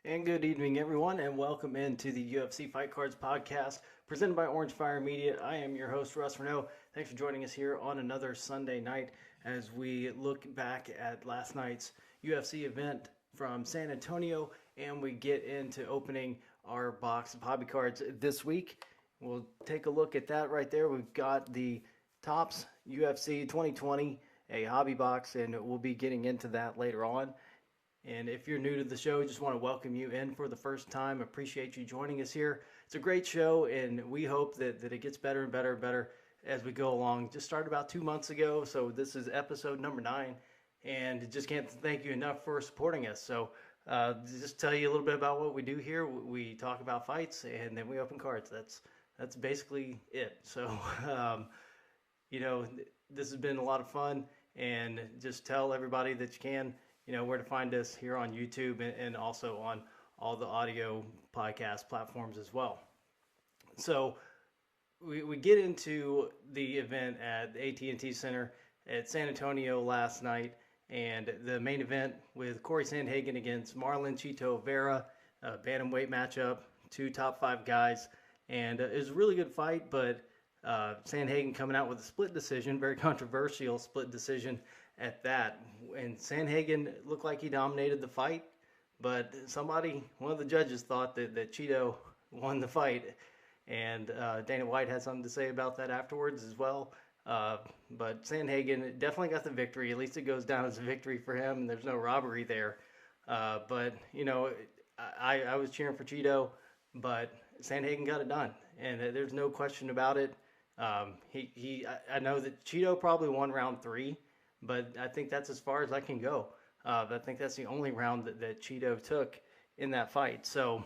And good evening, everyone, and welcome into the UFC Fight Cards podcast presented by Orange Fire Media. I am your host, Russ Renault. Thanks for joining us here on another Sunday night as we look back at last night's UFC event from San Antonio and we get into opening our box of hobby cards this week. We'll take a look at that right there. We've got the Topps UFC 2020, a hobby box, and we'll be getting into that later on. And if you're new to the show, just want to welcome you in for the first time. Appreciate you joining us here. It's a great show, and we hope that it gets better and better and better as we go along. Just started about 2 months ago, so this is episode number 9, and just can't thank you enough for supporting us. So just tell you a little bit about what we do here. We talk about fights, and then we open cards. That's basically it. So, this has been a lot of fun, and just tell everybody that you can where to find us here on YouTube and also on all the audio podcast platforms as well. So we get into the event at the AT&T Center at San Antonio last night, and the main event with Corey Sandhagen against Marlon Chito Vera, a bantamweight matchup, 2 top 5 guys, and it was a really good fight, but Sandhagen coming out with a split decision, very controversial split decision at that. And Sandhagen looked like he dominated the fight, but one of the judges thought that Chito won the fight, and Dana White had something to say about that afterwards as well. But Sandhagen definitely got the victory. At least it goes down as a victory for him, and there's no robbery there. But I was cheering for Chito, but Sandhagen got it done, and there's no question about it. I know that Chito probably won round 3, but I think that's as far as I can go. I think that's the only round that Chito took in that fight. So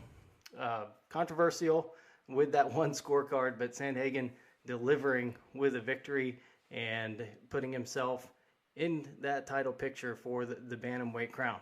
controversial with that one scorecard, but Sandhagen delivering with a victory and putting himself in that title picture for the bantamweight crown.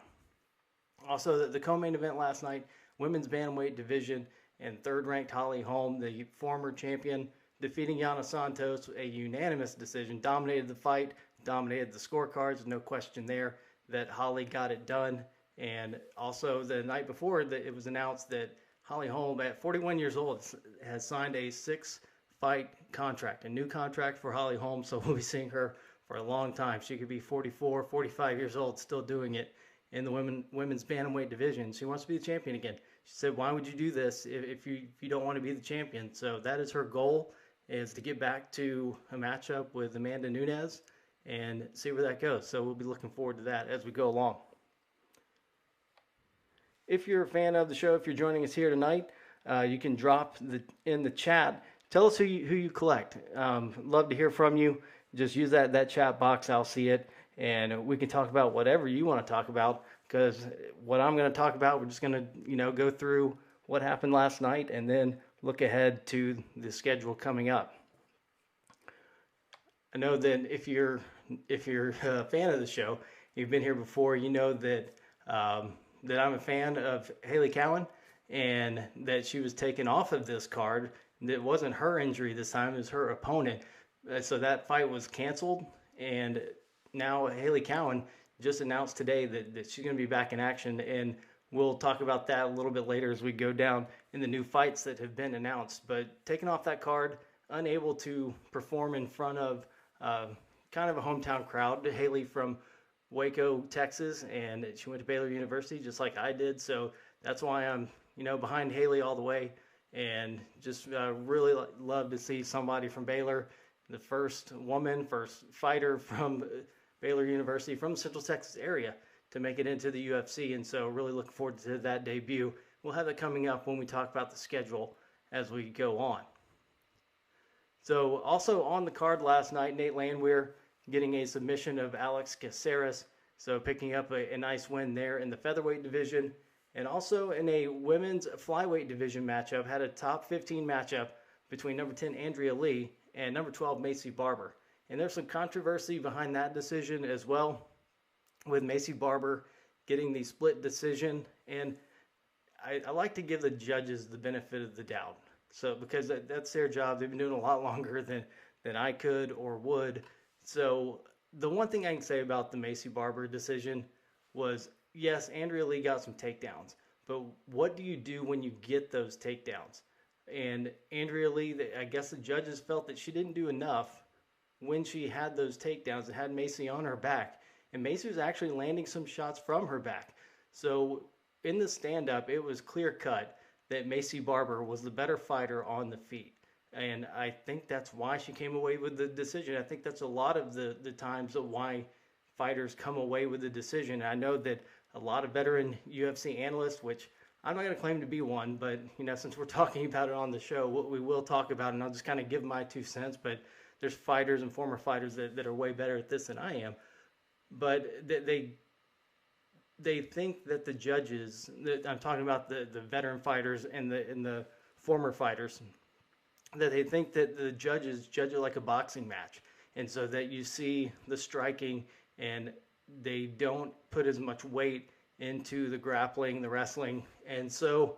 Also, the co-main event last night, women's bantamweight division, and third-ranked Holly Holm, the former champion, defeating Yana Santos, a unanimous decision, dominated the fight, dominated the scorecards, no question there that Holly got it done. And also the night before, it was announced that Holly Holm, at 41 years old, has signed a 6-fight contract, a new contract for Holly Holm, so we'll be seeing her for a long time. She could be 44, 45 years old, still doing it in the women's bantamweight division. She wants to be the champion again. She said, why would you do this if you don't want to be the champion? So that is her goal, is to get back to a matchup with Amanda Nunes and see where that goes. So we'll be looking forward to that as we go along. If you're a fan of the show, if you're joining us here tonight, you can drop in the chat. Tell us who you collect. Love to hear from you. Just use that chat box. I'll see it, and we can talk about whatever you want to talk about, because what I'm going to talk about, we're just going to go through what happened last night and then look ahead to the schedule coming up. I know that if you're a fan of the show, you've been here before, you know that that I'm a fan of Haley Cowan, and that she was taken off of this card. It wasn't her injury this time, it was her opponent. So that fight was canceled, and now Haley Cowan just announced today that she's going to be back in action, and we'll talk about that a little bit later as we go down in the new fights that have been announced. But taken off that card, unable to perform in front of kind of a hometown crowd. Haley from Waco, Texas, and she went to Baylor University just like I did. So that's why I'm, behind Haley all the way, and just really love to see somebody from Baylor, the first fighter from Baylor University from the Central Texas area to make it into the UFC. And so really looking forward to that debut. We'll have that coming up when we talk about the schedule as we go on. So also on the card last night, Nate Landwehr getting a submission of Alex Caceres, so picking up a nice win there in the featherweight division. And also in a women's flyweight division matchup, had a top 15 matchup between number 10 Andrea Lee and number 12 Macy Barber. And there's some controversy behind that decision as well, with Macy Barber getting the split decision. And I like to give the judges the benefit of the doubt. So because that's their job. They've been doing a lot longer than I could or would. So the one thing I can say about the Macy Barber decision was, yes, Andrea Lee got some takedowns, but what do you do when you get those takedowns? And Andrea Lee, I guess the judges felt that she didn't do enough when she had those takedowns and had Macy on her back. And Macy was actually landing some shots from her back. So in the stand-up, it was clear cut that Macy Barber was the better fighter on the feet. And I think that's why she came away with the decision. I think that's a lot of the times of why fighters come away with the decision. I know that a lot of veteran UFC analysts, which I'm not going to claim to be one, but since we're talking about it on the show, we will talk about it, and I'll just kind of give my 2 cents. But there's fighters and former fighters that are way better at this than I am. But they think that the judges, I'm talking about the veteran fighters and the former fighters, that they think that the judges judge it like a boxing match. And so that you see the striking and they don't put as much weight into the grappling, the wrestling. And so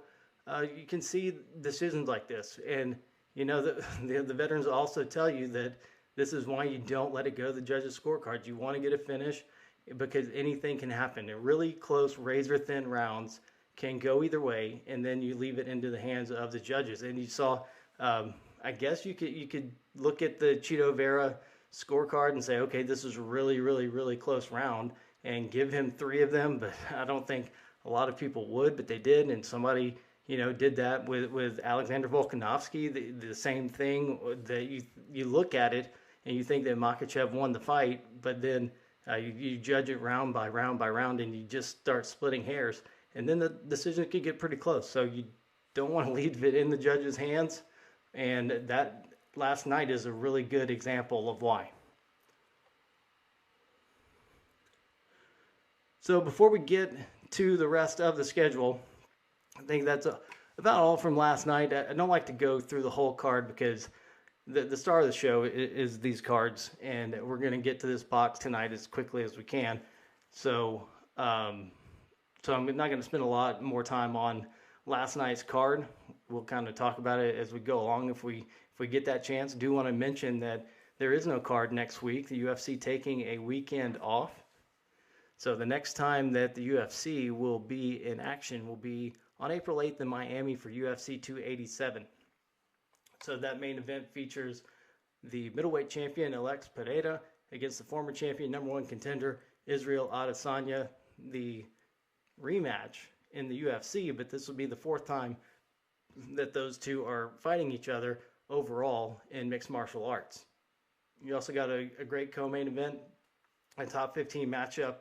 you can see decisions like this. And, the veterans also tell you that this is why you don't let it go to the judges' scorecards. You want to get a finish because anything can happen. In really close, razor-thin rounds can go either way, and then you leave it into the hands of the judges. And you saw, I guess you could look at the Chito Vera scorecard and say, okay, this is a really, really, really close round, and give him 3 of them. But I don't think a lot of people would, but they did, and somebody did that with Alexander Volkanovski. The same thing, that you look at it and you think that Makhachev won the fight, but then you judge it round by round by round, and you just start splitting hairs, and then the decision could get pretty close. So you don't want to leave it in the judge's hands, and that last night is a really good example of why. So before we get to the rest of the schedule, I think that's about all from last night. I don't like to go through the whole card because the star of the show is these cards, and we're going to get to this box tonight as quickly as we can. So I'm not going to spend a lot more time on last night's card. We'll kind of talk about it as we go along if we get that chance. I do want to mention that there is no card next week. The UFC taking a weekend off. So the next time that the UFC will be in action will be on April 8th in Miami for UFC 287. So that main event features the middleweight champion Alex Pereira against the former champion, number 1 contender Israel Adesanya. The rematch in the UFC, but this will be the 4th time that those two are fighting each other overall in mixed martial arts. You also got a great co-main event, a top 15 matchup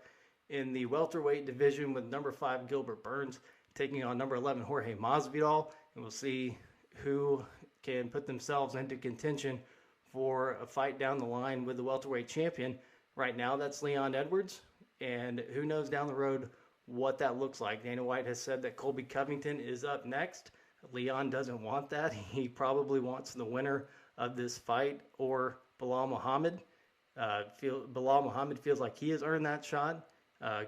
in the welterweight division with number 5 Gilbert Burns taking on number 11 Jorge Masvidal, and we'll see who can put themselves into contention for a fight down the line with the welterweight champion. Right now, that's Leon Edwards, and who knows down the road what that looks like. Dana White has said that Colby Covington is up next. Leon doesn't want that. He probably wants the winner of this fight or Bilal Muhammad. Bilal Muhammad feels like he has earned that shot.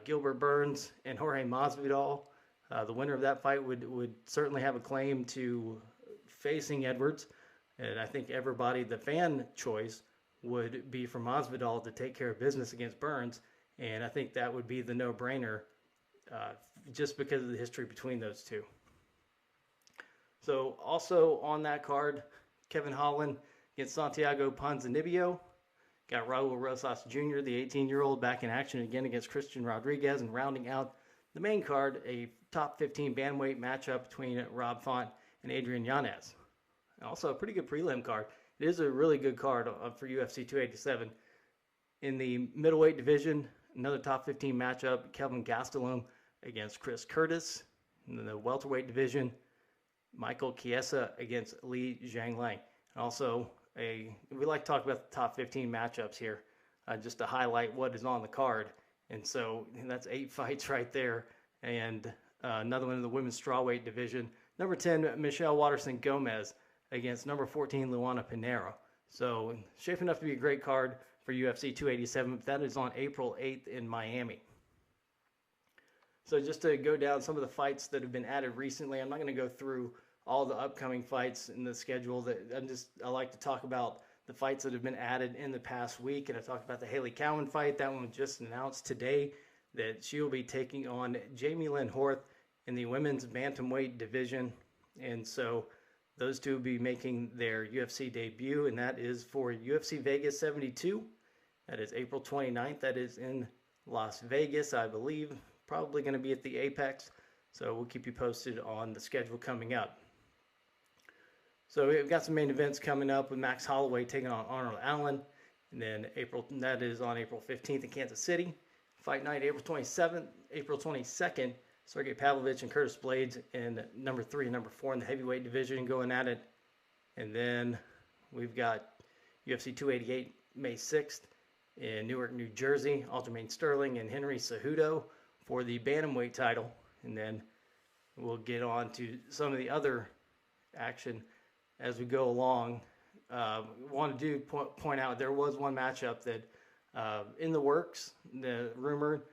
Gilbert Burns and Jorge Masvidal, the winner of that fight would certainly have a claim to facing Edwards. And I think everybody, the fan choice, would be for Masvidal to take care of business against Burns. And I think that would be the no-brainer just because of the history between those two. So also on that card, Kevin Holland against Santiago Ponzinibbio. Got Raul Rosas Jr., the 18-year-old, back in action again against Christian Rodriguez. And rounding out the main card, a top 15 bantamweight matchup between Rob Font and Adrian Yanez. Also a pretty good prelim card. It is a really good card for UFC 287. In the middleweight division, another top 15 matchup, Kelvin Gastelum against Chris Curtis. In the welterweight division, Michael Chiesa against Li Zhanglang. And also, we like to talk about the top 15 matchups here, just to highlight what is on the card. And so that's 8 fights right there. And another one in the women's strawweight division. Number 10, Michelle Waterson Gomez against number 14, Luana Pinheiro. So shaping up to be a great card for UFC 287. That is on April 8th in Miami. So just to go down some of the fights that have been added recently, I'm not going to go through all the upcoming fights in the schedule. I like to talk about the fights that have been added in the past week. And I talked about the Haley Cowan fight. That one was just announced today that she will be taking on Jamie Lynn Horth in the women's bantamweight division. And so those two will be making their UFC debut, and that is for UFC Vegas 72. That is April 29th. That is in Las Vegas, I believe. Probably going to be at the Apex. So we'll keep you posted on the schedule coming up. So we've got some main events coming up with Max Holloway taking on Arnold Allen. And then that is on April 15th in Kansas City. Fight night, April 27th, April 22nd, Sergey Pavlovich and Curtis Blades in number 3 and number 4 in the heavyweight division going at it. And then we've got UFC 288 May 6th in Newark, New Jersey, Aljamain Sterling and Henry Cejudo for the bantamweight title. And then we'll get on to some of the other action as we go along. Want to point out there was one matchup that in the works, the rumor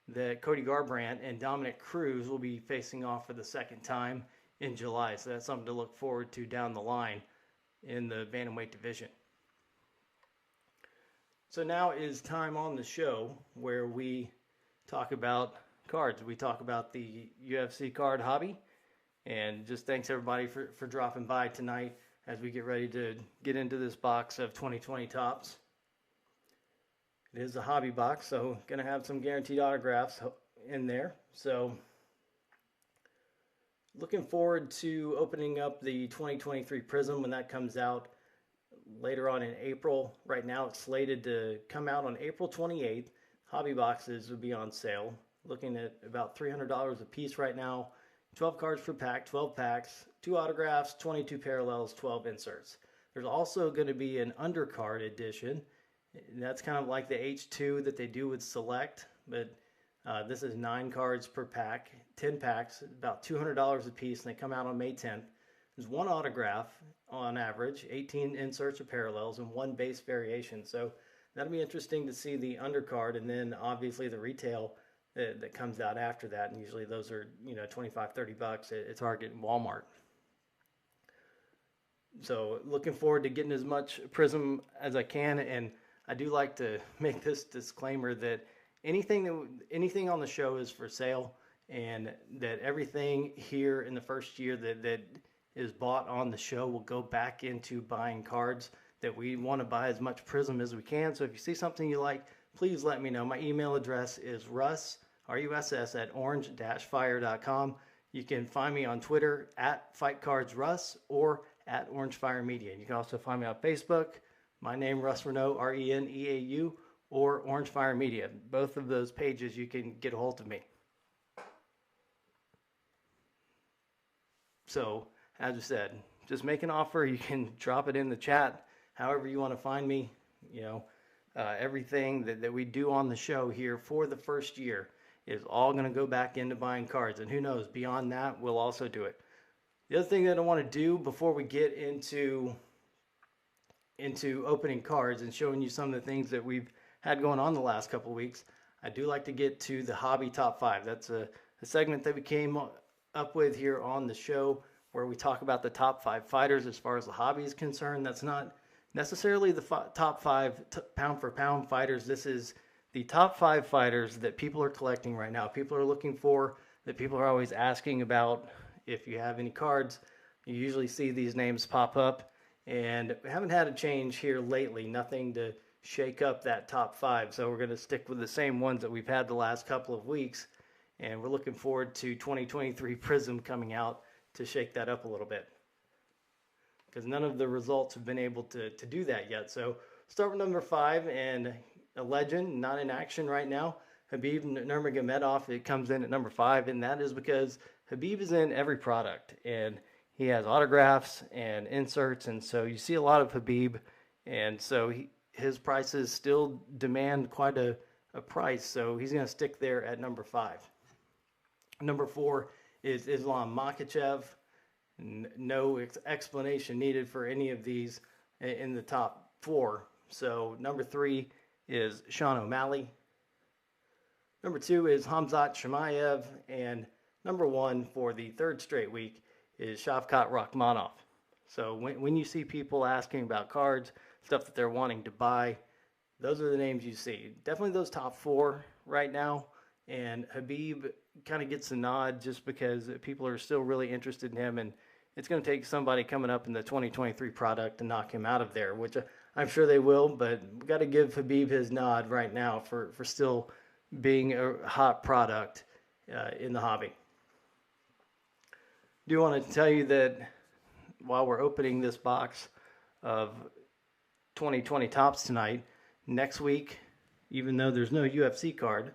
that Cody Garbrandt and Dominic Cruz will be facing off for the second time in July. So that's something to look forward to down the line in the bantamweight division. So now is time on the show where we talk about cards. We talk about the UFC card hobby. And just thanks everybody for dropping by tonight as we get ready to get into this box of 2020 Topps. It is a hobby box, so going to have some guaranteed autographs in there. So looking forward to opening up the 2023 Prism when that comes out later on in April. Right now it's slated to come out on April 28th. Hobby boxes will be on sale. Looking at about $300 a piece right now. 12 cards per pack, 12 packs, 2 autographs, 22 parallels, 12 inserts. There's also going to be an undercard edition. And that's kind of like the H2 that they do with Select, but this is 9 cards per pack, 10 packs, about $200 a piece, and they come out on May 10th. There's 1 autograph on average, 18 inserts or parallels, and 1 base variation. So that'll be interesting to see the undercard, and then obviously the retail that comes out after that. And usually those are, $25-30 at Target and Walmart. So looking forward to getting as much Prism as I can, and I do like to make this disclaimer that anything on the show is for sale, and that everything here in the first year that is bought on the show will go back into buying cards. That we want to buy as much Prism as we can. So if you see something you like, please let me know. My email address is russ, R-U-S-S, at orange-fire.com. You can find me on Twitter at FightCardsRuss or at OrangeFireMedia. You can also find me on Facebook. My name, Russ Renault, R-E-N-E-A-U, or Orange Fire Media. Both of those pages you can get a hold of me. So, as I said, just make an offer. You can drop it in the chat, however you want to find me. Everything that we do on the show here for the first year is all going to go back into buying cards. And who knows, beyond that, we'll also do it. The other thing that I want to do before we get into opening cards and showing you some of the things that we've had going on the last couple of weeks, I do like to get to the hobby top 5. That's a segment that we came up with here on the show where we talk about the top 5 fighters as far as the hobby is concerned. That's not necessarily the top 5 pound for pound fighters. This is the top 5 fighters that people are collecting right now. People are looking for, that people are always asking about. If you have any cards, you usually see these names pop up. And we haven't had a change here lately, nothing to shake up that top 5. So we're going to stick with the same ones that we've had the last couple of weeks. And we're looking forward to 2023 Prism coming out to shake that up a little bit. Because none of the results have been able to do that yet. So start with number 5, and a legend, not in action right now, Khabib Nurmagomedov. It comes in at number 5, and that is because Khabib is in every product. And he has autographs and inserts, and so you see a lot of Khabib, and so his prices still demand quite a price, so he's going to stick there at number 5. Number 4 is Islam Makhachev. No explanation needed for any of these in the top 4. So number 3 is Sean O'Malley. Number 2 is Khamzat Chimaev, and number 1 for the 3rd straight week is Shavkat Rakhmonov. So when you see people asking about cards, stuff that they're wanting to buy, those are the names you see. Definitely those top 4 right now, And Habib kind of gets the nod just because people are still really interested in him, and it's going to take somebody coming up in the 2023 product to knock him out of there, which I'm sure they will, but we got to give Habib his nod right now for still being a hot product in the hobby. I do want to tell you that while we're opening this box of 2020 Topps tonight, next week, even though there's no UFC card,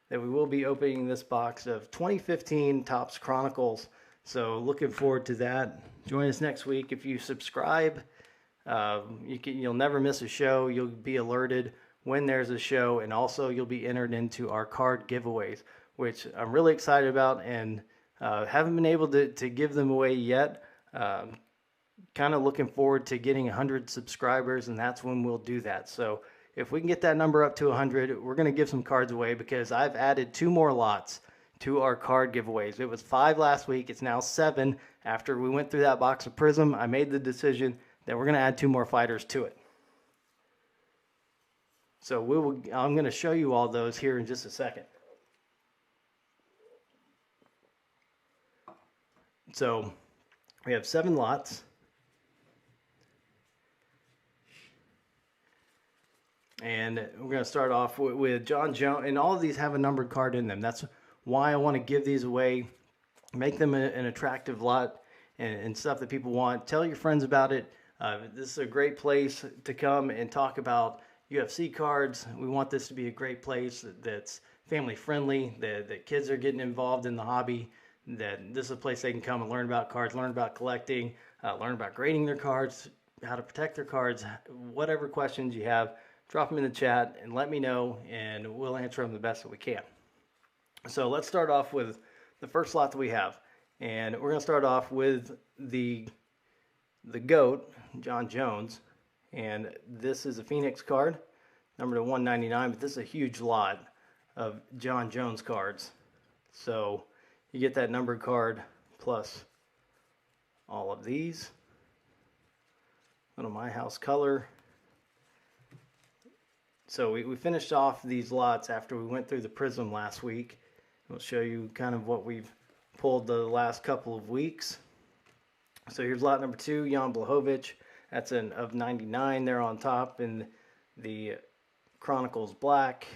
that we will be opening this box of 2015 Topps Chronicles. So looking forward to that. Join us next week. If you subscribe, you'll never miss a show. You'll be alerted when there's a show, and also you'll be entered into our card giveaways, which I'm really excited about, and haven't been able to give them away yet. Kind of looking forward to getting 100 subscribers, and that's when we'll do that. So if we can get that number up to 100, we're going to give some cards away, because I've added 2 more lots to our card giveaways. It was 5 last week. It's now 7. After we went through that box of Prism, I made the decision that we're going to add 2 more fighters to it. So I'm going to show you all those here in just a second. So we have 7 lots. And we're going to start off with John Jones, and all of these have a numbered card in them. That's why I want to give these away, make them an attractive lot and stuff that people want. Tell your friends about it. This is a great place to come and talk about UFC cards. We want this to be a great place that's family friendly, that kids are getting involved in the hobby, that this is a place they can come and learn about cards, learn about collecting, learn about grading their cards, how to protect their cards, whatever questions you have. Drop them in the chat and let me know, and we'll answer them the best that we can. So let's start off with the first lot that we have. And we're going to start off with the GOAT, John Jones. And this is a Phoenix card, number to 199, but this is a huge lot of John Jones cards. So you get that numbered card plus all of these. Little My House color. So we finished off these lots after we went through the Prism last week. We'll show you kind of what we've pulled the last couple of weeks. So here's lot number 2, Jan Blachowicz. That's an of 99 there on top in the Chronicles Black.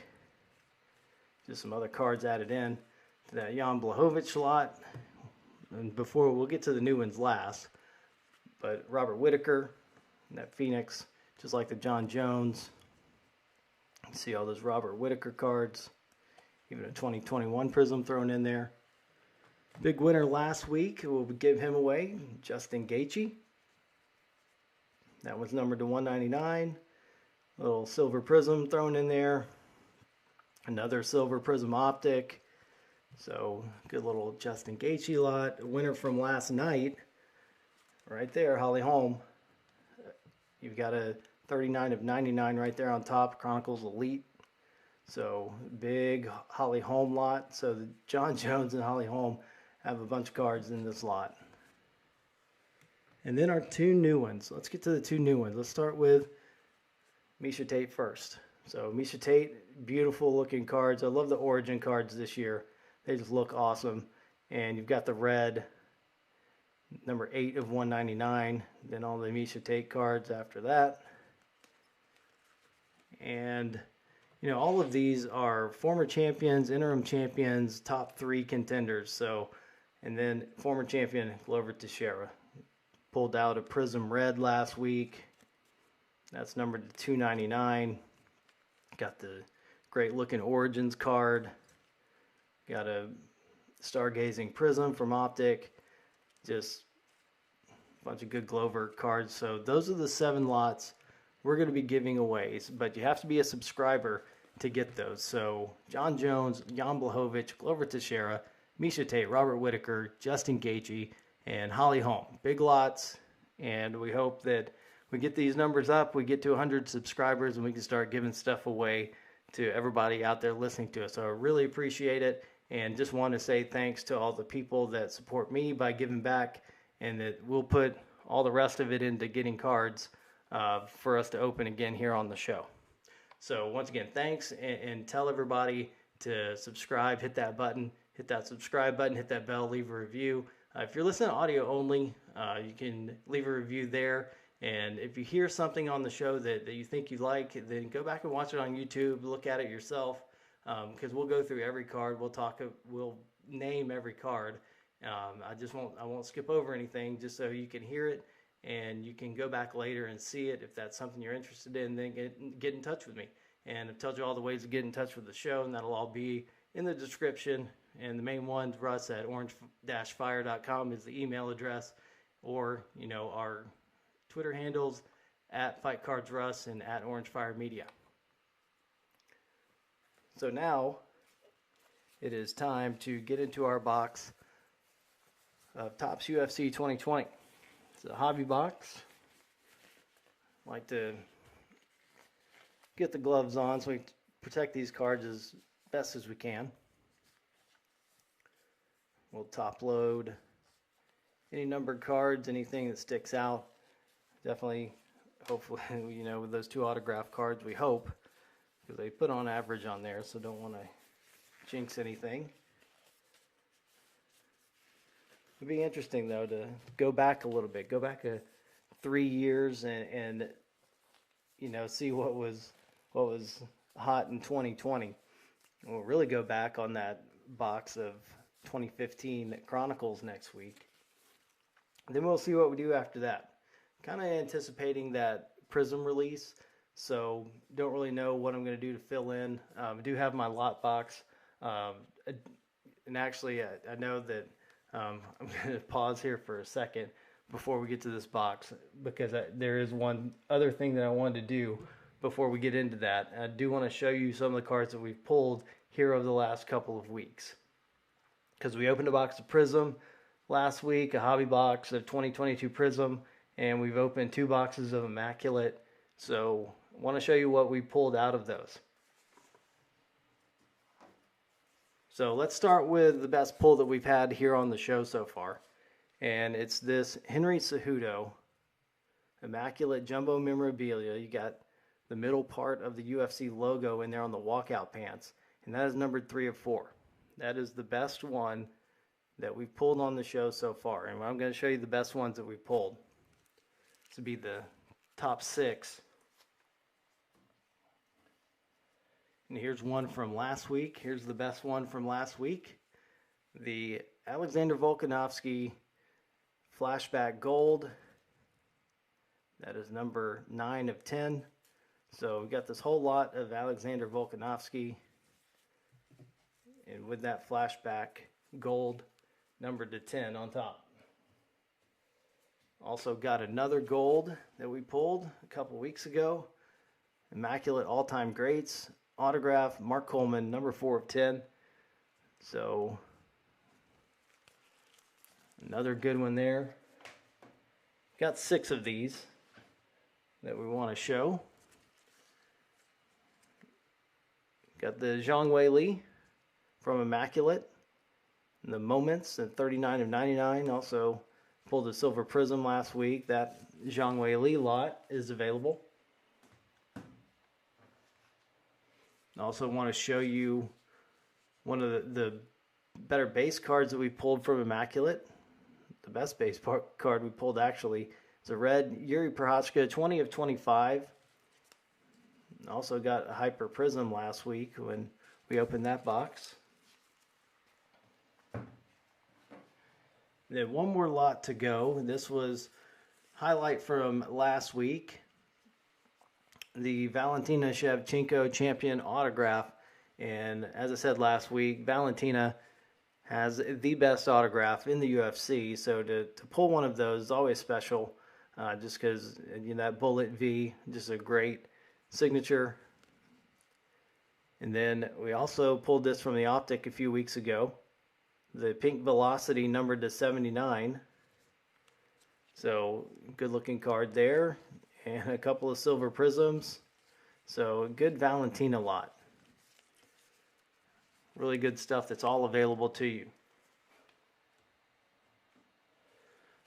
Just some other cards added in to that Jan Blachowicz lot. And before, we'll get to the new ones last. But Robert Whitaker, that Phoenix, just like the John Jones. See all those Robert Whitaker cards. Even a 2021 Prism thrown in there. Big winner last week. We'll give him away. Justin Gaethje. That was numbered to 199. Little silver Prism thrown in there. Another silver Prism optic. So good little Justin Gaethje lot. A winner from last night. Right there, Holly Holm. You've got a 39 of 99 right there on top, Chronicles Elite. So big Holly Holm lot. So the John Jones and Holly Holm have a bunch of cards in this lot. And then our 2 new ones. Let's get to the 2 new ones. Let's start with Miesha Tate first. So Miesha Tate, beautiful looking cards. I love the Origin cards this year. They just look awesome. And you've got the red, number 8 of 199. Then all the Miesha Tate cards after that. And, you know, all of these are former champions, interim champions, top 3 contenders. So, and then former champion Glover Teixeira. Pulled out a Prism Red last week. That's numbered to 299. Got the great looking Origins card. Got a Stargazing Prism from Optic. Just a bunch of good Glover cards. So those are the 7 lots we're going to be giving away, but you have to be a subscriber to get those. So John Jones, Jan Blachowicz, Glover Teixeira, Miesha Tate, Robert Whitaker, Justin Gaethje, and Holly Holm. Big lots, and we hope that we get these numbers up, we get to 100 subscribers, and we can start giving stuff away to everybody out there listening to us. So I really appreciate it, and just want to say thanks to all the people that support me by giving back, and that we'll put all the rest of it into getting cards for us to open again here on the show. So once again, thanks, and tell everybody to subscribe, hit that button, hit that subscribe button, hit that bell, leave a review. If you're listening to audio only, you can leave a review there. And if you hear something on the show that you think you like, then go back and watch it on YouTube, look at it yourself, because we'll go through every card. We'll name every card. I won't skip over anything, just so you can hear it and you can go back later and see it. If that's something you're interested in, then get in touch with me. And I've told you all the ways to get in touch with the show, and that'll all be in the description. And the main one's Russ at orange-fire.com is the email address, or our Twitter handles at FightCardsRuss and at OrangeFireMedia. So now it is time to get into our box of Topps UFC 2020. It's a hobby box. I like to get the gloves on so we protect these cards as best as we can. We'll top load any numbered cards, anything that sticks out. Definitely, hopefully, with those 2 autograph cards, we hope, because they put on average on there, so don't want to jinx anything. It'd be interesting, though, to go back a little bit, go back 3 years and see what was hot in 2020. We'll really go back on that box of 2015 Chronicles next week. Then we'll see what we do after that. Kind of anticipating that Prism release, so don't really know what I'm going to do to fill in. I do have my lot box, and actually I know that I'm going to pause here for a second before we get to this box, because there is one other thing that I wanted to do before we get into that. I do want to show you some of the cards that we've pulled here over the last couple of weeks, because we opened a box of Prism last week, a hobby box of 2022 Prism, and we've opened 2 boxes of Immaculate. So I want to show you what we pulled out of those. So let's start with the best pull that we've had here on the show so far. And it's this Henry Cejudo Immaculate Jumbo Memorabilia. You got the middle part of the UFC logo in there on the walkout pants. And that is numbered 3 of 4. That is the best one that we've pulled on the show so far. And I'm going to show you the best ones that we've pulled. This would be the top 6. And here's one from last week. Here's the best one from last week. The Alexander Volkanovski Flashback Gold. That is number 9 of 10. So we got this whole lot of Alexander Volkanovski. And with that Flashback Gold numbered to 10 on top. Also got another gold that we pulled a couple weeks ago. Immaculate All-Time Greats autograph, Mark Coleman, number 4 of 10. So another good one there. Got 6 of these that we want to show. Got the Zhang Weili from Immaculate, and the Moments at 39 of 99. Also pulled a Silver Prism last week. That Zhang Weili lot is available. I also want to show you one of the better base cards that we pulled from Immaculate. The best base card we pulled, actually. It's a red Yuri Prochazka, 20 of 25. Also got a Hyper Prism last week when we opened that box. Then one more lot to go. This was highlight from last week. The Valentina Shevchenko Champion autograph. And as I said last week, Valentina has the best autograph in the UFC. So to pull one of those is always special, just because that Bullet V, just a great signature. And then we also pulled this from the Optic a few weeks ago. The Pink Velocity numbered to 79. So good looking card there. And a couple of Silver Prisms. So a good Valentina lot. Really good stuff that's all available to you.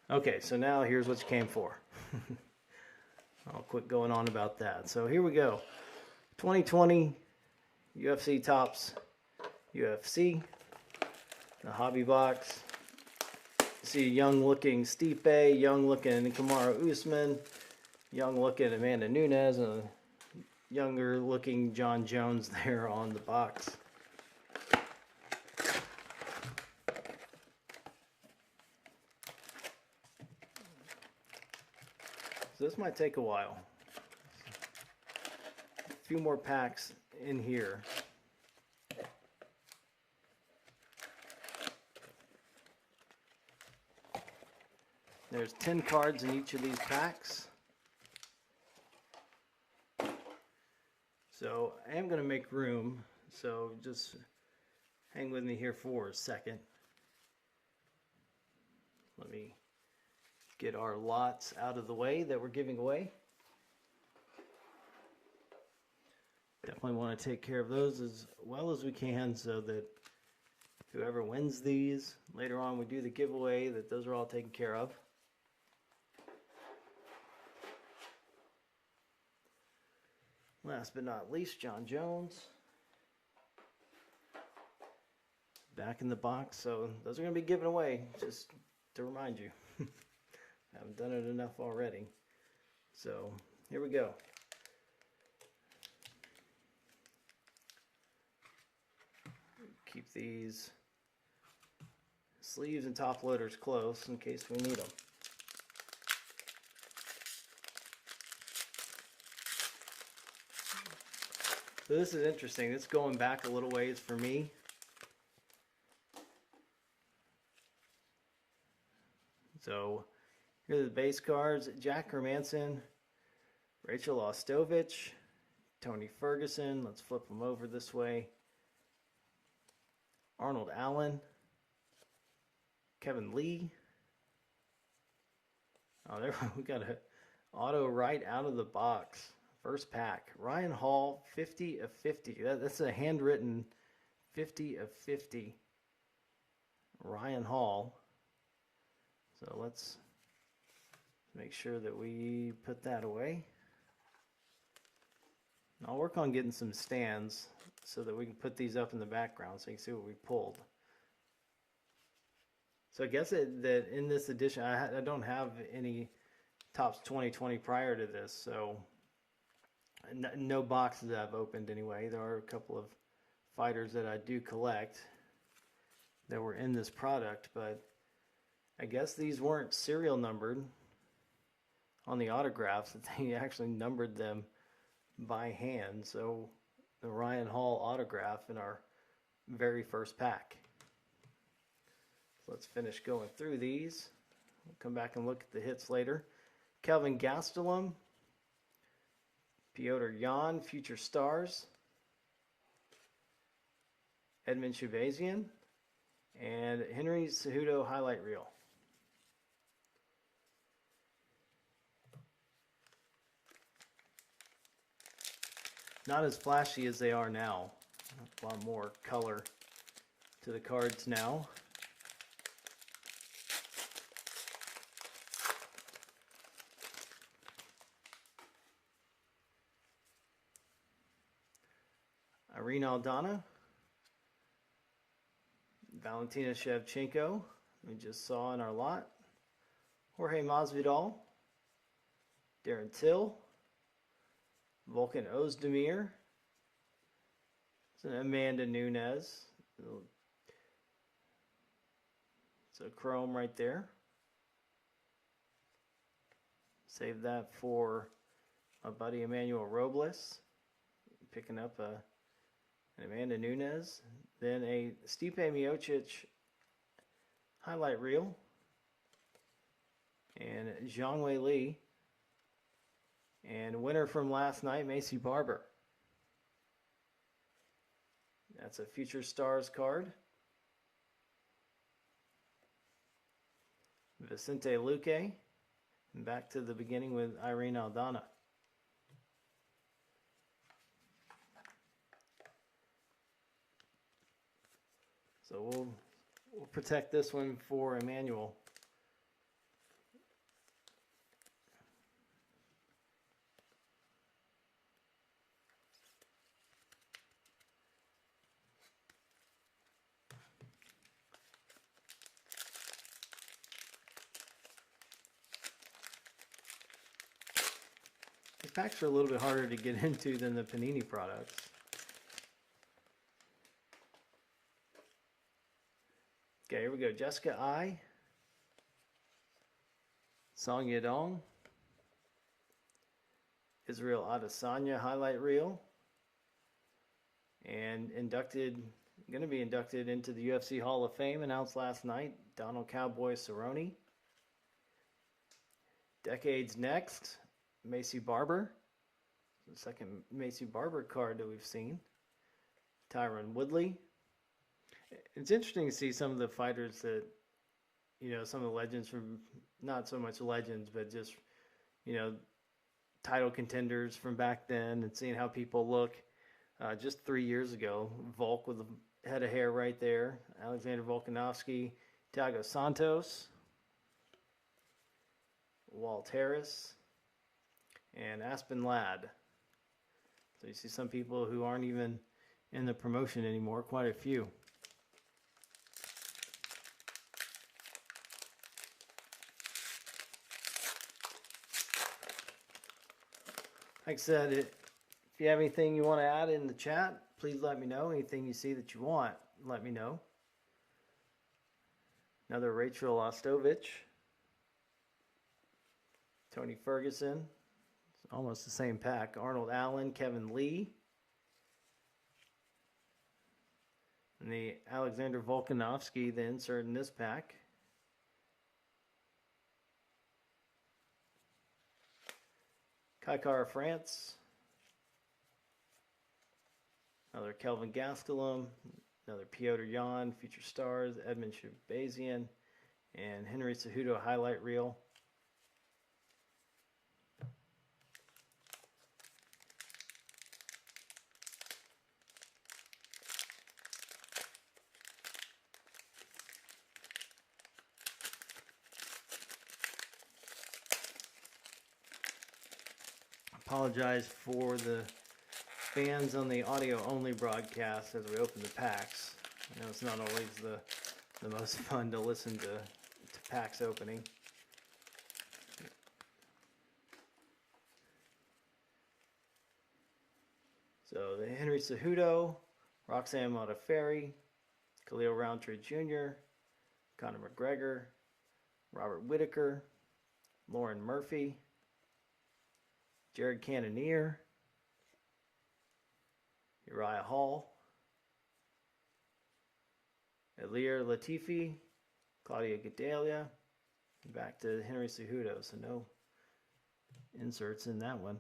Okay, so now here's what you came for. I'll quit going on about that. So here we go. 2020 UFC Topps UFC, the hobby box. See a young looking Stipe, young looking Kamaru Usman, young looking Amanda Nunes, and a younger looking John Jones there on the box. So this might take a while. A few more packs in here. There's 10 cards in each of these packs. So I am going to make room, so just hang with me here for a second. Let me get our lots out of the way that we're giving away. Definitely want to take care of those as well as we can so that whoever wins these, later on we do the giveaway, that those are all taken care of. Last but not least, John Jones. Back in the box, so those are going to be given away, just to remind you. I haven't done it enough already. So, here we go. Keep these sleeves and top loaders close in case we need them. So this is interesting. This is going back a little ways for me. So here are the base cards. Jack Hermanson, Rachel Ostovich, Tony Ferguson. Let's flip them over this way. Arnold Allen, Kevin Lee. Oh, there we got an auto right out of the box. First pack. Ryan Hall, 50 of 50. That's a handwritten 50 of 50. Ryan Hall. So let's make sure that we put that away. I'll work on getting some stands so that we can put these up in the background so you can see what we pulled. So I guess that in this edition, I don't have any Topps 2020 prior to this, so no boxes that I've opened anyway. There are a couple of fighters that I do collect that were in this product, but I guess these weren't serial numbered on the autographs, that they actually numbered them by hand. So the Ryan Hall autograph in our very first pack. So let's finish going through these. We'll come back and look at the hits later. Kelvin Gastelum, Piotr Jan, Future Stars, Edmund Shavazian, and Henry Cejudo highlight reel. Not as flashy as they are now. A lot more color to the cards now. Irene Aldana, Valentina Shevchenko, we just saw in our lot. Jorge Masvidal, Darren Till, Volkan Ozdemir, Amanda Nunes. It's a chrome right there. Save that for my buddy Emmanuel Robles, picking up an Amanda Nunes. Then a Stipe Miocic highlight reel. And Zhang Wei Li. And winner from last night, Macy Barber. That's a Future Stars card. Vicente Luque. And back to the beginning with Irene Aldana. So we'll protect this one for Emmanuel. packs are a little bit harder to get into than the Panini products. Okay, here we go. Jessica I. Song Yadong. Israel Adesanya highlight reel. And going to be inducted into the UFC Hall of Fame, announced last night, Donald Cowboy Cerrone. Decades Next, Macy Barber. The second Macy Barber card that we've seen. Tyron Woodley. It's interesting to see some of the fighters that, some of the legends from, not so much legends, but just, title contenders from back then, and seeing how people look. Just 3 years ago, Volk with a head of hair right there. Alexander Volkanovski, Thiago Santos, Walt Harris, and Aspen Ladd. So you see some people who aren't even in the promotion anymore, quite a few. Like I said, if you have anything you want to add in the chat, please let me know. Anything you see that you want, let me know. Another Rachel Ostovich. Tony Ferguson. It's almost the same pack. Arnold Allen, Kevin Lee. And the Alexander Volkanovski, the insert in this pack. Kaikara France. Another Kelvin Gastelum. Another Piotr Jan, Future Stars. Edmund Shabazian. And Henry Cejudo highlight reel. Apologize for the fans on the audio only broadcast as we open the packs. I know it's not always the most fun to listen to packs opening. So the Henry Cejudo, Roxanne Modafferi, Khalil Roundtree Jr., Conor McGregor, Robert Whittaker, Lauren Murphy, Jared Cannonier, Uriah Hall, Elir Latifi, Claudia Gadelia, and back to Henry Cejudo, so no inserts in that one.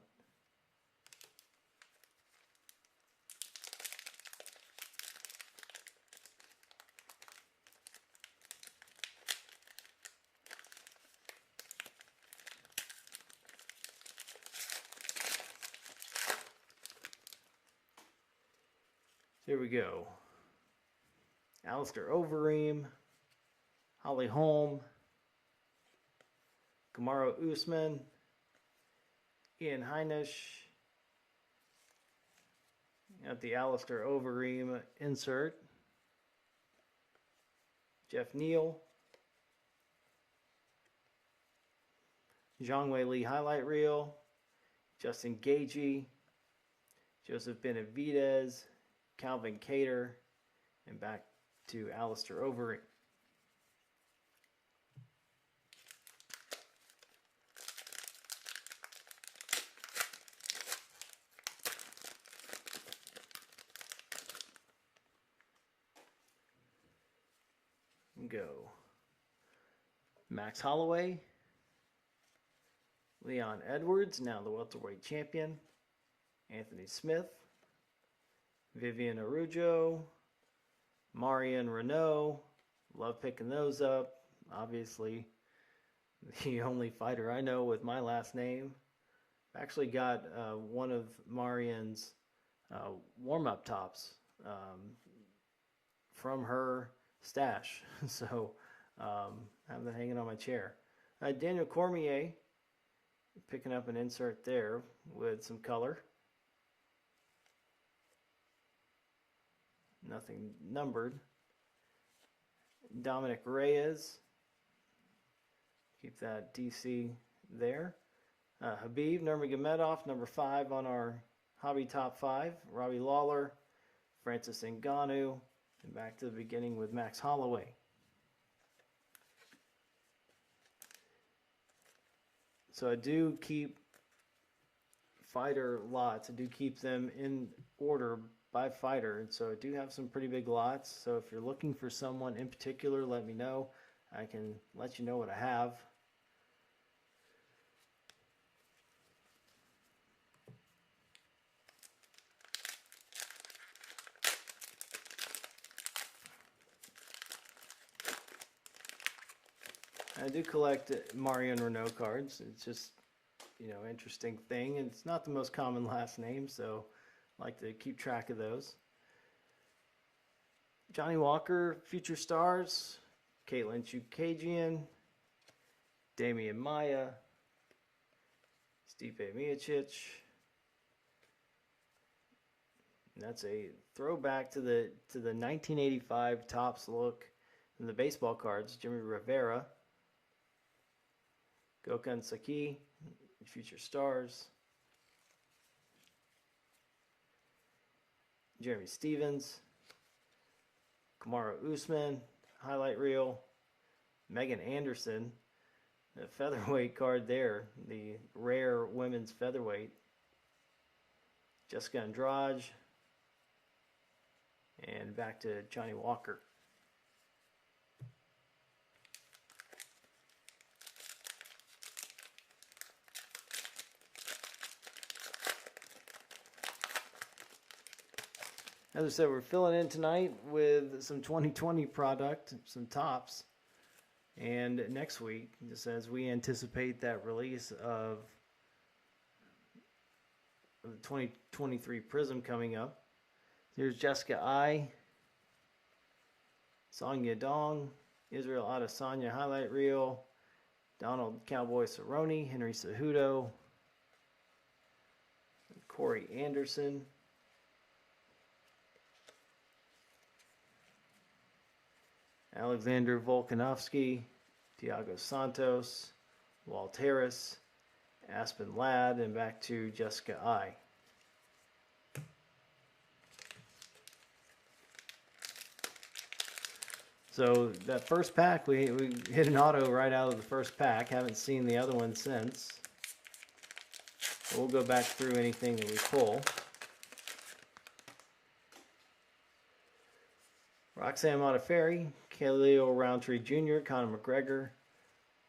Here we go. Alistair Overeem, Holly Holm, Kamaru Usman, Ian Heinisch. Got the Alistair Overeem insert. Jeff Neal. Zhang Wei Li highlight reel. Justin Gaethje. Joseph Benavidez. Calvin Kattar, and back to Alistair Overeem. Go. Max Holloway, Leon Edwards, now the welterweight champion, Anthony Smith, Vivian Araujo, Marion Renault. Love picking those up. Obviously, the only fighter I know with my last name. I've actually got one of Marion's warm-up tops from her stash. So I have that hanging on my chair. Daniel Cormier, picking up an insert there with some color. Nothing numbered. Dominic Reyes. Keep that DC there. Habib Nurmagomedov, number 5 on our hobby top 5. Robbie Lawler, Francis Ngannou, and back to the beginning with Max Holloway. So I do keep fighter lots. I do keep them in order by fighter, and so I do have some pretty big lots. So if you're looking for someone in particular, let me know. I can let you know what I have. I do collect Mario and Renault cards. It's just, interesting thing. And it's not the most common last name, so I like to keep track of those. Johnny Walker, Future Stars, Caitlin Chukagian, Damian Maia, Stipe Miocic. And that's a throwback to the 1985 Topps look in the baseball cards. Jimmy Rivera, Gokhan Saki, Future Stars, Jeremy Stevens, Kamaru Usman, highlight reel, Megan Anderson, the featherweight card there, the rare women's featherweight, Jessica Andrade, and back to Johnny Walker. As I said, we're filling in tonight with some 2020 product, some Topps. And next week, just as we anticipate that release of the 2023 Prism coming up, here's Jessica I, Song Yadong, Israel Adesanya highlight reel, Donald Cowboy Cerrone, Henry Cejudo, Corey Anderson, Alexander Volkanovski, Thiago Santos, Walt Harris, Aspen Ladd, and back to Jessica I. So that first pack, we hit an auto right out of the first pack. Haven't seen the other one since. We'll go back through anything that we pull. Roxanne Modafferi, Khalil Roundtree Jr., Conor McGregor,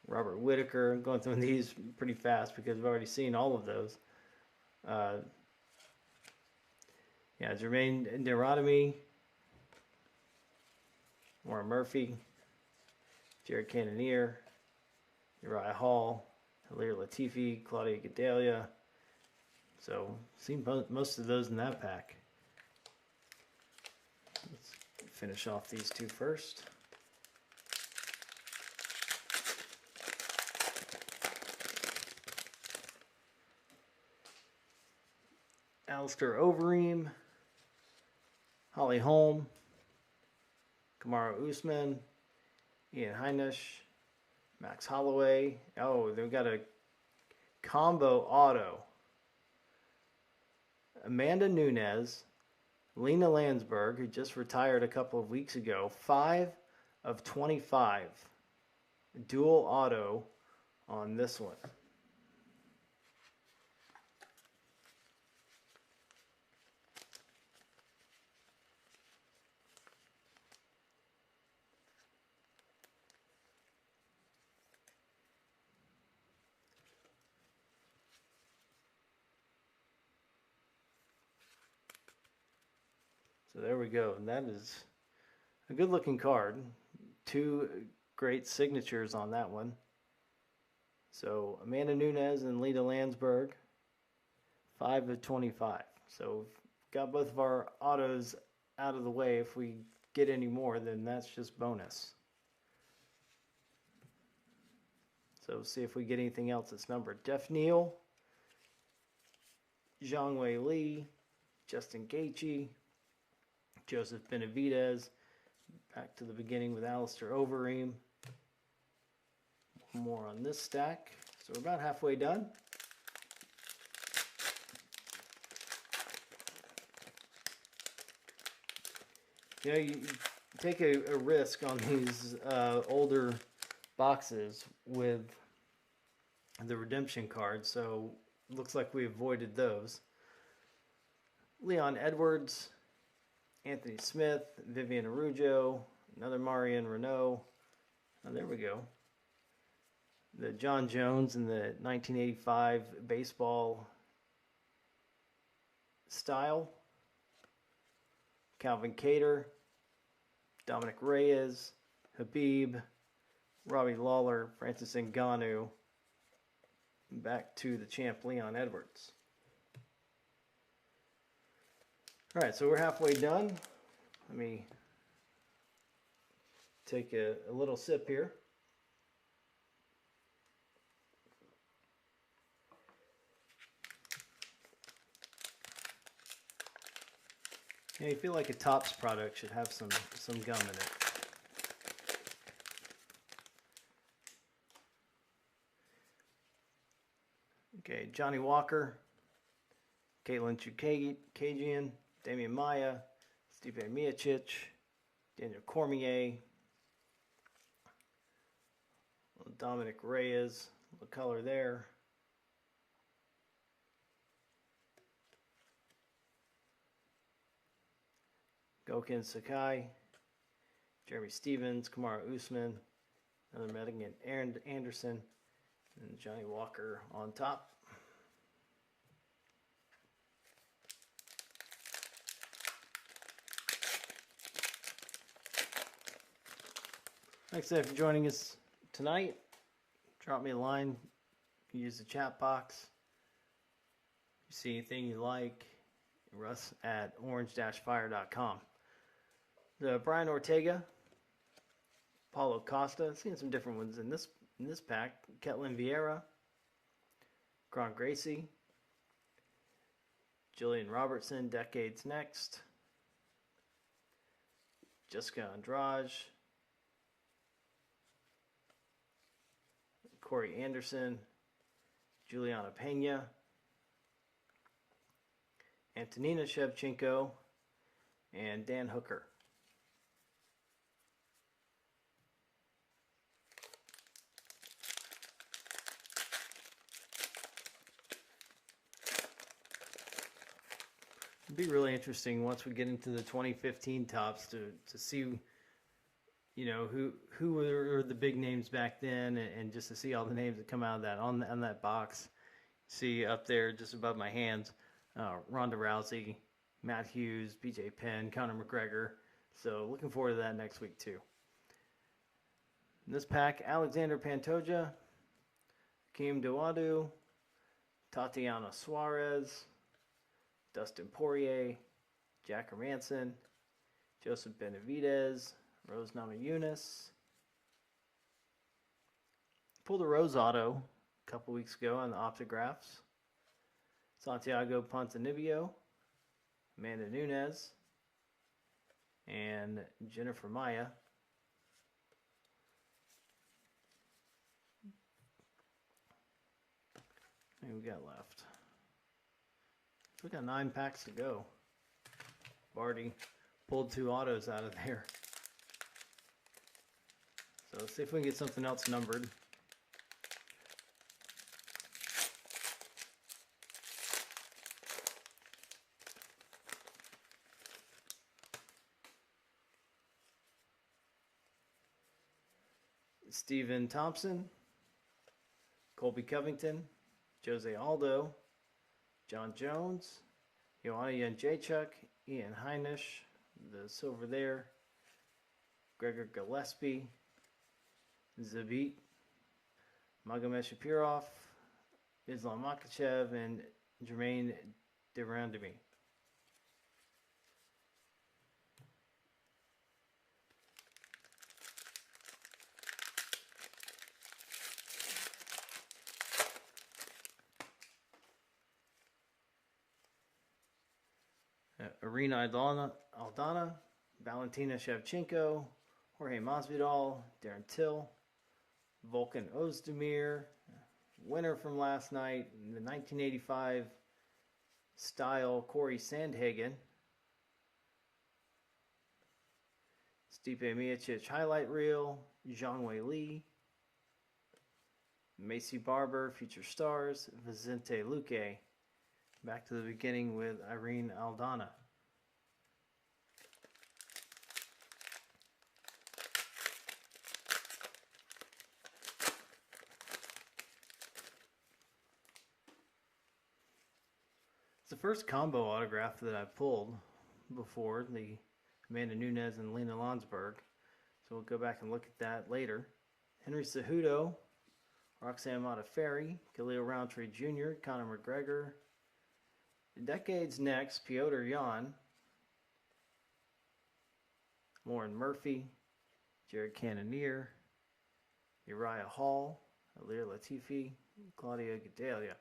Robert Whittaker. I'm going through these pretty fast because we've already seen all of those. Jermaine Derodamy, Warren Murphy, Jared Cannonier, Uriah Hall, Hilaire Latifi, Claudia Gadelia. So, seen most of those in that pack. Let's finish off these two first. Alistair Overeem, Holly Holm, Kamaru Usman, Ian Heinisch, Max Holloway. Oh, they've got a combo auto. Amanda Nunes, Lena Landsberg, who just retired a couple of weeks ago, 5 of 25. Dual auto on this one. So there we go, and that is a good looking card. 2 great signatures on that one. So Amanda Nunes and Lena Landsberg, 5 of 25. So we've got both of our autos out of the way. If we get any more, then that's just bonus. So we'll see if we get anything else that's numbered. Jeff Neal, Zhang Wei Li, Justin Gaethje, Joseph Benavidez, back to the beginning with Alistair Overeem. More on this stack. So we're about halfway done. You take a risk on these older boxes with the redemption cards, so looks like we avoided those. Leon Edwards, Anthony Smith, Vivian Araujo, another Marian Renault. Oh, there we go. The John Jones in the 1985 baseball style. Calvin Cater, Dominic Reyes, Habib, Robbie Lawler, Francis Ngannou. Back to the champ Leon Edwards. All right, so we're halfway done. Let me take a little sip here. Yeah, you feel like a Topps product should have some gum in it. Okay, Johnny Walker, Caitlin Chukagian, Damian Maya, Stipe Miocic, Daniel Cormier, Dominic Reyes, the color there. Gokhan Sakai, Jeremy Stevens, Kamara Usman, another Megan Anderson, and Johnny Walker on top. Thanks for joining us tonight. Drop me a line. Use the chat box. If you see anything you like, Russ at orange-fire.com. The Brian Ortega, Paulo Costa, seeing some different ones in this pack. Ketlin Vieira, Gron Gracie, Jillian Robertson, Decades Next, Jessica Andrade, Corey Anderson, Juliana Pena, Antonina Shevchenko, and Dan Hooker. It'd be really interesting once we get into the 2015 tops to see, you know, who were the big names back then, and just to see all the names that come out of that on that box. See up there just above my hands, Ronda Rousey, Matt Hughes, BJ Penn, Conor McGregor. So looking forward to that next week too. In this pack, Alexander Pantoja, Kim Dewadu, Tatiana Suarez, Dustin Poirier, Jack Hermanson, Joseph Benavidez, Rose Namajunas. Pulled a Rose auto a couple weeks ago on the Optographs. Santiago Ponzinibbio, Amanda Nunes, and Jennifer Maya. What do we got left? We got 9 packs to go. Already pulled 2 autos out of there. So let's see if we can get something else numbered. Stephen Thompson, Colby Covington, Jose Aldo, John Jones, Joanna Jędrzejczyk, Ian Heinisch, the silver there, Gregor Gillespie, Zabit, Magomed Shapirov, Islam Makhachev, and Jermaine Durandamy. Irina Aldana, Valentina Shevchenko, Jorge Masvidal, Darren Till, Volkan Ozdemir, winner from last night, the 1985 style Corey Sandhagen, Stipe Miocic highlight reel, Zhang Wei Li, Macy Barber, Future Stars, Vicente Luque. Back to the beginning with Irene Aldana. It's the first combo autograph that I've pulled before, the Amanda Nunes and Lena Landsberg. So we'll go back and look at that later. Henry Cejudo, Roxanne Modafferi, Khalil Roundtree Jr., Conor McGregor. Decades next, Piotr Jan, Lauren Murphy, Jared Cannonier, Uriah Hall, Alir Latifi, Claudia Gadelia.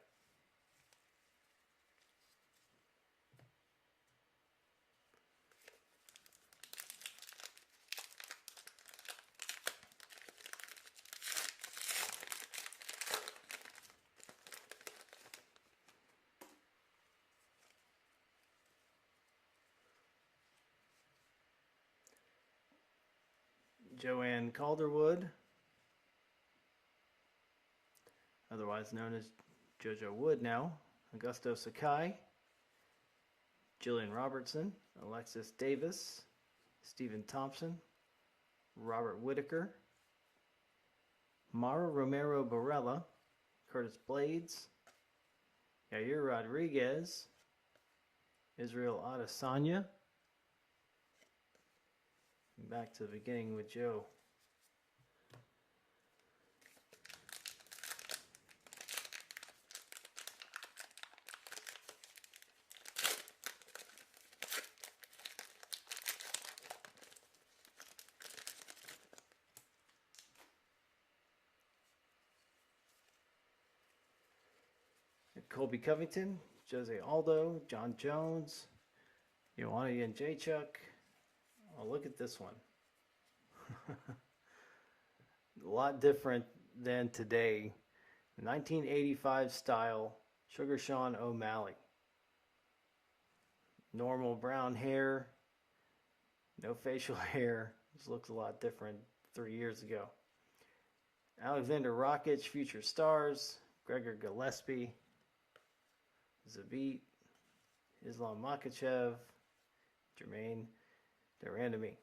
Joanne Calderwood, otherwise known as JoJo Wood now, Augusto Sakai, Jillian Robertson, Alexis Davis, Stephen Thompson, Robert Whitaker, Mara Romero Barella, Curtis Blades, Yair Rodriguez, Israel Adesanya. Back to the beginning with Joe. Colby Covington, Jose Aldo, John Jones, Joanna Jędrzejczyk. Oh, look at this one. A lot different than today. 1985 style Sugar Sean O'Malley. Normal brown hair, no facial hair. This looks a lot different 3 years ago. Alexander Rakic, Future Stars, Gregor Gillespie, Zabit, Islam Makhachev, Jermaine Durandamy.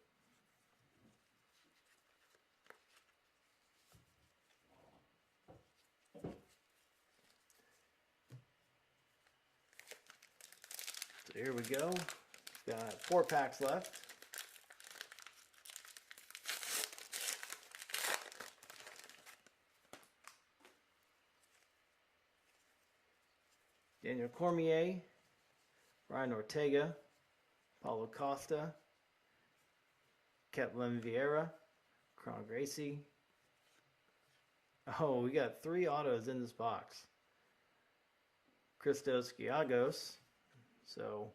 So here we go. Got 4 packs left. Daniel Cormier, Ryan Ortega, Paulo Costa, Ketlin Vieira, Cron Gracie. Oh, we got 3 autos in this box. Christos Giagos, so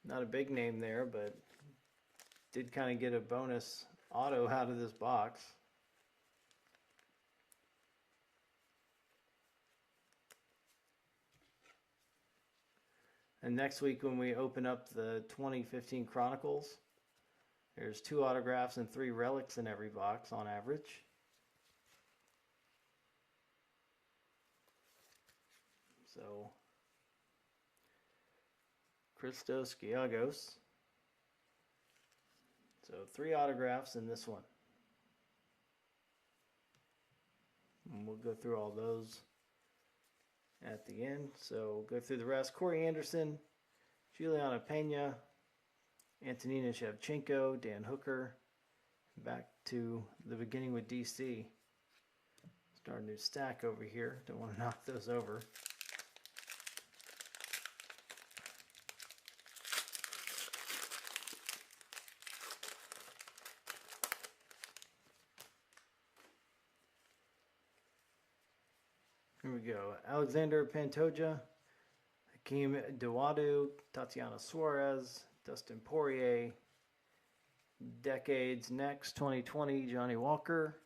not a big name there, but did kind of get a bonus auto out of this box. And next week when we open up the 2015 Chronicles, there's 2 autographs and 3 relics in every box on average. So, Christos Giagos. So 3 autographs in this one. And we'll go through all those at the end. So we'll go through the rest. Corey Anderson, Juliana Pena, Antonina Shevchenko, Dan Hooker. Back to the beginning with DC. Start a new stack over here. Don't want to knock those over. Here we go. Alexander Pantoja, Hakeem Dawodu, Tatiana Suarez, Dustin Poirier. Decades next, 2020, Johnny Walker.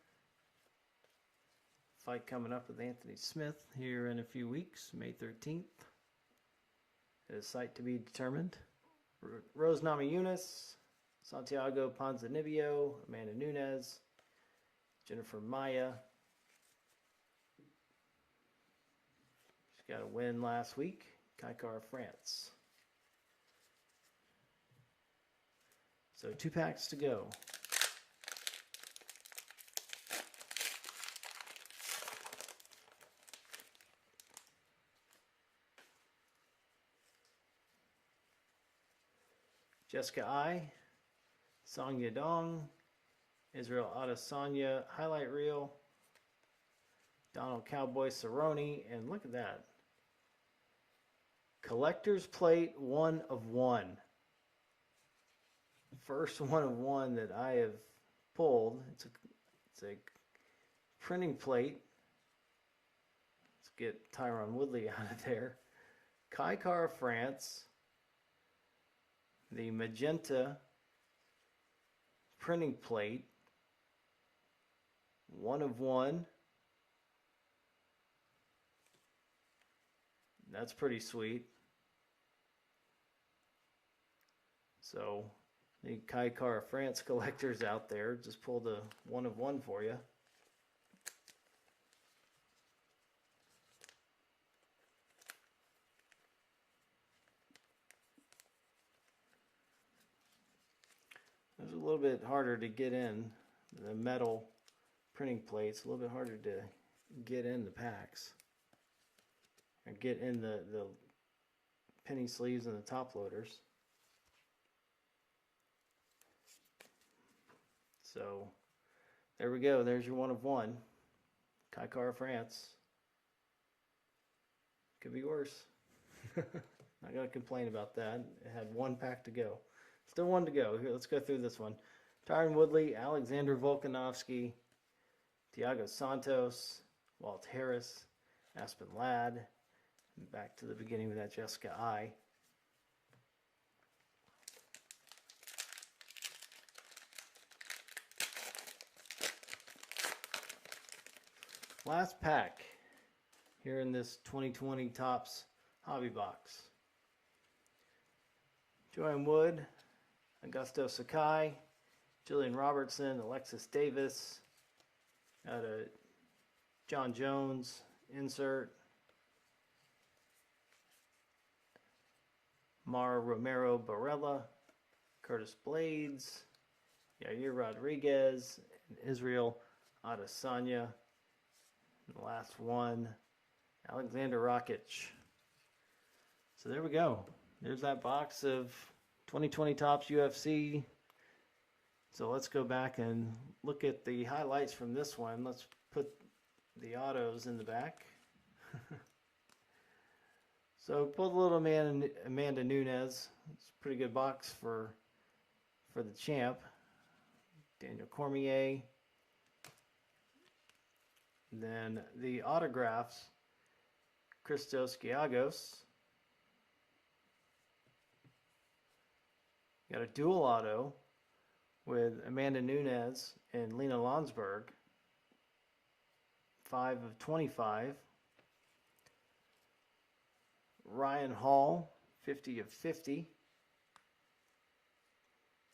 Fight coming up with Anthony Smith here in a few weeks, May 13th. It is site to be determined. Rose Namajunas, Santiago Ponzinibbio, Amanda Nunes, Jennifer Maya. She's got a win last week. Kaikar, France. So 2 packs to go. Jessica I, Song Yadong, Israel Adesanya highlight reel, Donald Cowboy Cerrone, and look at that. Collector's plate 1 of 1. First 1 of 1 that I have pulled. It's a printing plate. Let's get Tyron Woodley out of there. Kaikar, France. The magenta printing plate, 1 of 1. That's pretty sweet. So the Kaikar France collectors out there, just pulled a 1 of 1 for you. It was a little bit harder to get in. The metal printing plates, a little bit harder to get in the packs. Or get in the penny sleeves and the top loaders. So there we go. There's your 1 of 1. Kaikar France. Could be worse. Not going to complain about that. It had 1 pack to go. Still 1 to go. Here, let's go through this one. Tyron Woodley, Alexander Volkanovski, Thiago Santos, Walt Harris, Aspen Ladd. Back to the beginning with that Jessica I. Last pack here in this 2020 Topps Hobby Box. Joanne Wood, Augusto Sakai, Jillian Robertson, Alexis Davis, got a John Jones insert, Mara Romero Barella, Curtis Blades, Yair Rodriguez, and Israel Adesanya. And the last one, Alexander Rakic. So there we go. There's that box of 2020 Topps UFC. So let's go back and look at the highlights from this one. Let's put the autos in the back. So pulled a little Amanda Nunes. It's a pretty good box for the champ. Daniel Cormier. And then the autographs, Christos Giagos. Got a dual auto with Amanda Nunes and Lena Landsberg. 5 of 25. Ryan Hall, 50 of 50.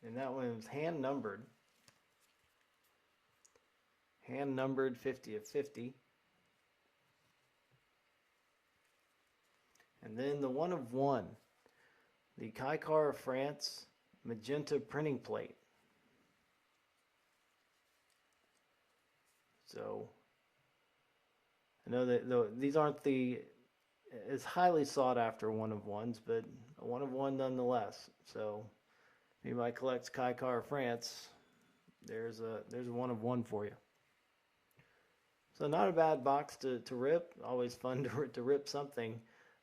And that one was hand numbered. Hand numbered 50 of 50. And then the 1 of 1. The Kaikar France magenta printing plate. So I know that these aren't the as highly sought after 1 of 1s, but a 1 of 1 nonetheless. So if anybody collects Kaikar France, there's a 1 of 1 for you. So not a bad box to rip. Always fun to rip something.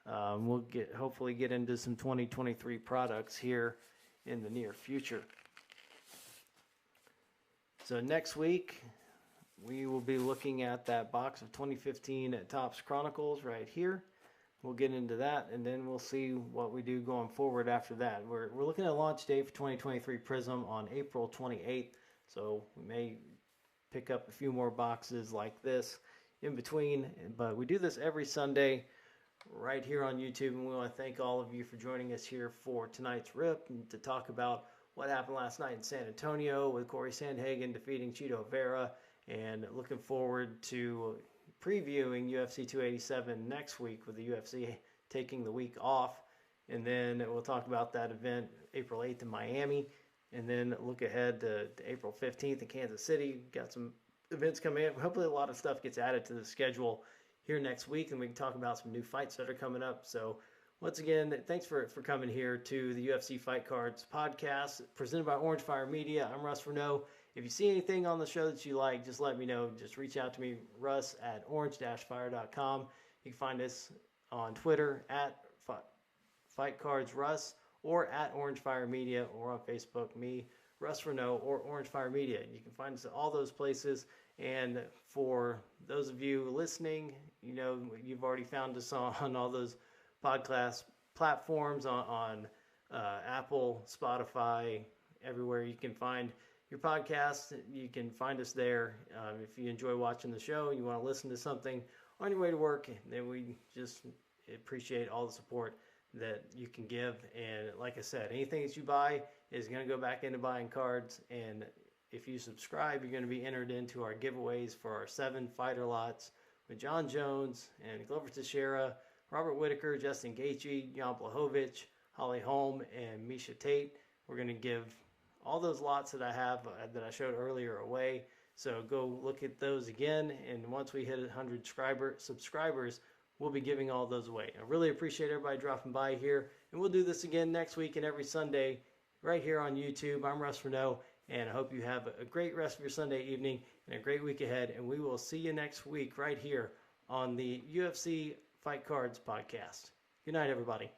We'll hopefully get into some 2023 products here in the near future. So next week we will be looking at that box of 2015 at Topps Chronicles right here. We'll get into that, and then we'll see what we do going forward after that. We're looking at launch date for 2023 Prism on April 28th, so we may pick up a few more boxes like this in between, but we do this every Sunday right here on YouTube, and we want to thank all of you for joining us here for tonight's rip and to talk about what happened last night in San Antonio with Corey Sandhagen defeating Vera, and looking forward to previewing UFC 287 next week with the UFC taking the week off. And then we'll talk about that event April 8th in Miami, and then look ahead to April 15th in Kansas City. Got some events coming up. Hopefully a lot of stuff gets added to the schedule here next week, and we can talk about some new fights that are coming up. So once again, thanks for coming here to the UFC Fight Cards podcast presented by Orange Fire Media. I'm Russ Renault. If you see anything on the show that you like, just let me know. Just reach out to me, Russ at orange-fire.com. You can find us on Twitter at Fight Cards Russ, or at Orange Fire Media, or on Facebook, me, Russ Renault, or Orange Fire Media. You can find us at all those places. And for those of you listening, you know, you've already found us on all those podcast platforms, on Apple, Spotify, everywhere you can find your podcast. You can find us there. If you enjoy watching the show, you want to listen to something on your way to work, then we just appreciate all the support that you can give. And like I said, anything that you buy is going to go back into buying cards. And if you subscribe, you're going to be entered into our giveaways for our 7 fighter lots with John Jones and Glover Teixeira, Robert Whitaker, Justin Gaethje, Jan Blachowicz, Holly Holm, and Misha Tate. We're going to give all those lots that I have that I showed earlier away. So go look at those again. And once we hit 100 subscribers, we'll be giving all those away. I really appreciate everybody dropping by here. And we'll do this again next week and every Sunday right here on YouTube. I'm Russ Renault, and I hope you have a great rest of your Sunday evening and a great week ahead. And we will see you next week right here on the UFC Fight Cards podcast. Good night, everybody.